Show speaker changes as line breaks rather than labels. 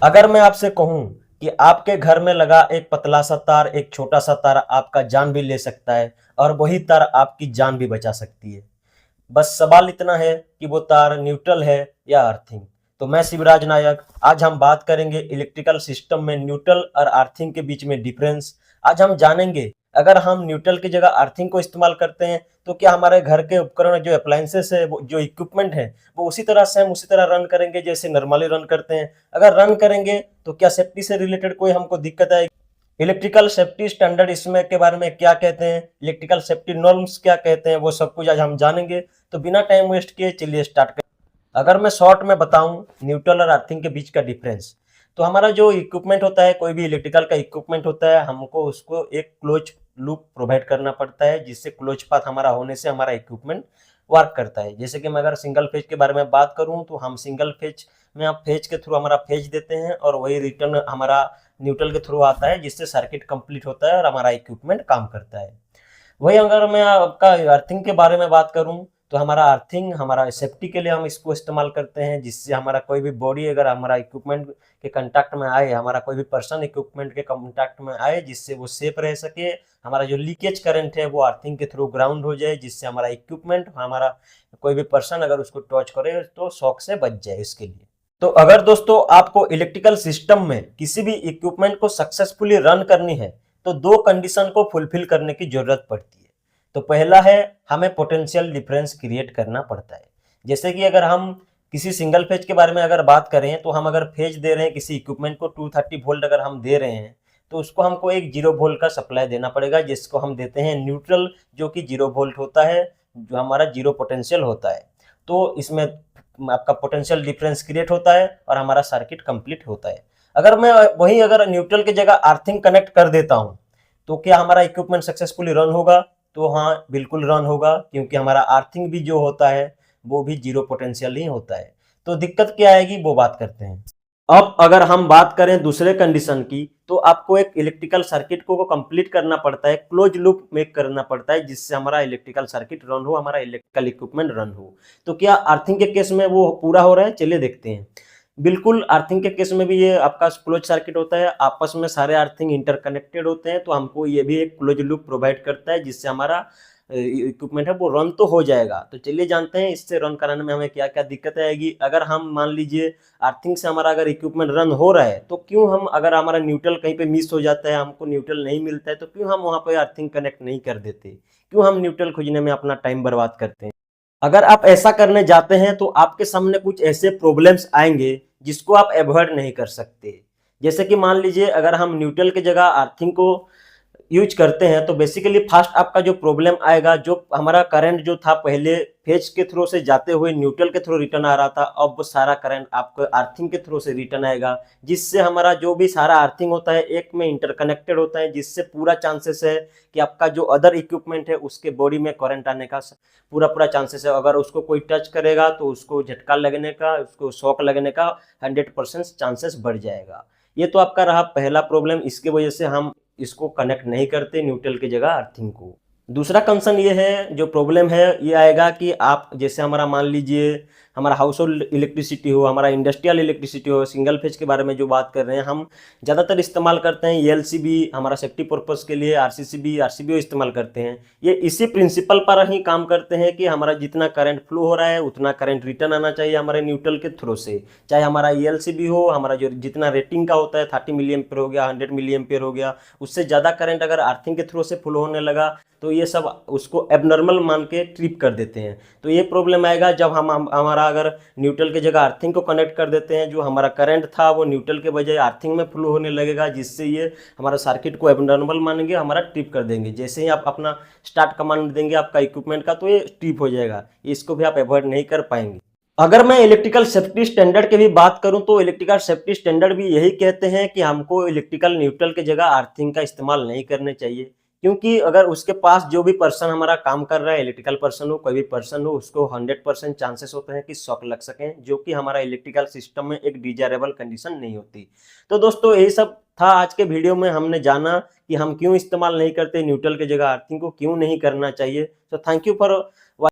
अगर मैं आपसे कहूं कि आपके घर में लगा एक पतला सा तार, एक छोटा सा तार आपका जान भी ले सकता है और वही तार आपकी जान भी बचा सकती है। बस सवाल इतना है कि वो तार न्यूट्रल है या अर्थिंग। तो मैं शिवराज नायक, आज हम बात करेंगे इलेक्ट्रिकल सिस्टम में न्यूट्रल और अर्थिंग के बीच में डिफरेंस। आज हम जानेंगे अगर हम न्यूट्रल की जगह अर्थिंग को इस्तेमाल करते हैं तो क्या हमारे घर के उपकरण जो अप्लायंसेस है, वो जो इक्विपमेंट है, वो उसी तरह सेम उसी तरह रन करेंगे जैसे नॉर्मली रन करते हैं। अगर रन करेंगे तो क्या सेफ्टी से रिलेटेड कोई हमको दिक्कत आएगी? इलेक्ट्रिकल सेफ्टी स्टैंडर्ड इसमें के बारे में क्या कहते हैं, इलेक्ट्रिकल सेफ्टी नॉर्म्स क्या कहते हैं, वो सब कुछ आज हम जानेंगे। तो बिना टाइम वेस्ट किए चलिए स्टार्ट करें। अगर मैं शॉर्ट में बताऊं न्यूट्रल और अर्थिंग के बीच का डिफरेंस, तो हमारा जो इक्विपमेंट होता है, कोई भी इलेक्ट्रिकल का इक्विपमेंट होता है, हमको उसको एक क्लोज लूप प्रोवाइड करना पड़ता है, जिससे क्लोज पाथ हमारा होने से हमारा इक्विपमेंट वर्क करता है। जैसे कि मैं अगर सिंगल फेज के बारे में बात करूं तो हम सिंगल फेज में आप फेज के थ्रू हमारा फेज देते हैं और वही रिटर्न हमारा न्यूट्रल के थ्रू आता है, जिससे सर्किट कंप्लीट होता है और हमारा इक्विपमेंट काम करता है। वही अगर मैं आपका अर्थिंग के बारे में बात करूं तो हमारा अर्थिंग हमारा सेफ्टी के लिए हम इसको इस्तेमाल करते हैं, जिससे हमारा कोई भी बॉडी अगर हमारा इक्विपमेंट के कांटेक्ट में आए, हमारा कोई भी पर्सन इक्विपमेंट के कांटेक्ट में आए, जिससे वो सेफ रह सके, हमारा जो लीकेज करंट है वो अर्थिंग के थ्रू ग्राउंड हो जाए, जिससे हमारा इक्विपमेंट, हमारा कोई भी पर्सन अगर उसको टच करे तो शॉक से बच जाए इसके लिए। तो अगर दोस्तों आपको इलेक्ट्रिकल सिस्टम में किसी भी इक्विपमेंट को सक्सेसफुली रन करनी है तो दो कंडीशन को फुलफिल करने की जरूरत पड़ती है। तो पहला है, हमें पोटेंशियल डिफरेंस क्रिएट करना पड़ता है। जैसे कि अगर हम किसी सिंगल फेज के बारे में अगर बात करें तो हम अगर फेज दे रहे हैं किसी इक्विपमेंट को 230 वोल्ट अगर हम दे रहे हैं तो उसको हमको एक 0 वोल्ट का सप्लाई देना पड़ेगा, जिसको हम देते हैं न्यूट्रल, जो कि 0 वोल्ट होता है, जो हमारा जीरो पोटेंशियल होता है। तो इसमें आपका पोटेंशियल डिफरेंस क्रिएट होता है और हमारा सर्किट कंप्लीट होता है। अगर मैं वही अगर न्यूट्रल की जगह अर्थिंग कनेक्ट कर देता हूं तो क्या हमारा इक्विपमेंट सक्सेसफुली रन होगा? तो हाँ, बिल्कुल रन होगा, क्योंकि हमारा अर्थिंग भी जो होता है वो भी जीरो पोटेंशियल ही होता है। तो दिक्कत क्या आएगी वो बात करते हैं। अब अगर हम बात करें दूसरे कंडीशन की, तो आपको एक इलेक्ट्रिकल सर्किट को कंप्लीट करना पड़ता है, क्लोज लूप मेक करना पड़ता है, जिससे हमारा इलेक्ट्रिकल सर्किट रन हो, हमारा इलेक्ट्रिकल इक्विपमेंट रन हो। तो क्या अर्थिंग के केस में वो पूरा हो रहा है? चलिए देखते हैं। बिल्कुल, अर्थिंग के केस में भी ये आपका क्लोज सर्किट होता है, आपस में सारे अर्थिंग इंटरकनेक्टेड होते हैं, तो हमको ये भी एक क्लोज लूप प्रोवाइड करता है, जिससे हमारा इक्विपमेंट है वो रन तो हो जाएगा। तो चलिए जानते हैं इससे रन कराने में हमें क्या क्या दिक्कत आएगी। अगर हम मान लीजिए अर्थिंग से हमारा अगर इक्विपमेंट रन हो रहा है, तो क्यों हम, अगर हमारा न्यूट्रल कहीं पे मिस हो जाता है, हमको न्यूट्रल नहीं मिलता है, तो क्यों हम वहाँ पे अर्थिंग कनेक्ट नहीं कर देते? क्यों हम न्यूट्रल खोजने में अपना टाइम बर्बाद करते हैं? अगर आप ऐसा करने जाते हैं तो आपके सामने कुछ ऐसे प्रॉब्लम्स आएंगे जिसको आप अवॉइड नहीं कर सकते। जैसे कि मान लीजिए अगर हम न्यूट्रल की जगह अर्थिंग को यूज करते हैं तो बेसिकली फर्स्ट आपका जो प्रॉब्लम आएगा, जो हमारा करंट जो था पहले फेज के थ्रू से जाते हुए न्यूट्रल के थ्रू रिटर्न आ रहा था, अब वो सारा करंट आपको अर्थिंग के थ्रू से रिटर्न आएगा, जिससे हमारा जो भी सारा अर्थिंग होता है एक में इंटरकनेक्टेड होता है, जिससे पूरा चांसेस है कि आपका जो अदर इक्विपमेंट है उसके बॉडी में करंट आने का पूरा पूरा चांसेस है। अगर उसको कोई टच करेगा तो उसको झटका लगने का, उसको शॉक लगने का 100% चांसेस बढ़ जाएगा। ये तो आपका रहा पहला प्रॉब्लम, इसके वजह से हम इसको कनेक्ट नहीं करते न्यूट्रल की जगह अर्थिंग को। दूसरा कंसर्न ये है, जो प्रॉब्लम है ये आएगा कि आप जैसे हमारा मान लीजिए हमारा हाउस होल्ड इलेक्ट्रिसिटी हो, हमारा इंडस्ट्रियल इलेक्ट्रिसिटी हो, सिंगल फेज के बारे में जो बात कर रहे हैं, हम ज़्यादातर इस्तेमाल करते हैं एलसीबी, हमारा सेफ्टी पर्पस के लिए आरसीसीबी आरसीबी इस्तेमाल करते हैं। ये इसी प्रिंसिपल पर ही काम करते हैं कि हमारा जितना करंट फ्लो हो रहा है उतना करंट रिटर्न आना चाहिए हमारे न्यूट्रल के थ्रू से, चाहे हमारा एलसीबी हो, हमारा जो जितना रेटिंग का होता है 30 मिली एम्पेयर हो गया, 100 मिली एम्पेयर हो गया, उससे ज़्यादा करंट अगर अर्थिंग के थ्रू से फ्लो होने लगा तो ये सब उसको एबनॉर्मल मान के ट्रिप कर देते हैं। तो ये प्रॉब्लम आएगा जब हम हमारा अगर न्यूट्रल की जगह अर्थिंग को कनेक्ट कर देते हैं, जो हमारा करंट था वो न्यूट्रल के बजाय अर्थिंग में फ्लो होने लगेगा, जिससे ये हमारा सर्किट को एबनॉर्मल मानेंगे, हमारा ट्रिप कर देंगे। जैसे ही आप अपना स्टार्ट कमांड देंगे आपका इक्विपमेंट का, तो ये ट्रिप हो जाएगा, इसको भी आप अवॉइड नहीं कर पाएंगे। अगर मैं इलेक्ट्रिकल सेफ्टी स्टैंडर्ड की भी बात करूं तो इलेक्ट्रिकल सेफ्टी स्टैंडर्ड भी यही कहते हैं कि हमको इलेक्ट्रिकल न्यूट्रल की जगह अर्थिंग का इस्तेमाल नहीं करने चाहिए, क्योंकि अगर उसके पास जो भी पर्सन हमारा काम कर रहा है, इलेक्ट्रिकल पर्सन हो कोई भी पर्सन हो, उसको 100% चांसेस होते हैं कि शॉक लग सकें, जो कि हमारा इलेक्ट्रिकल सिस्टम में एक डिजायरेबल कंडीशन नहीं होती। तो दोस्तों यही सब था आज के वीडियो में, हमने जाना कि हम क्यों इस्तेमाल नहीं करते न्यूट्रल की जगह अर्थिंग को, क्यों नहीं करना चाहिए। तो थैंक यू फॉर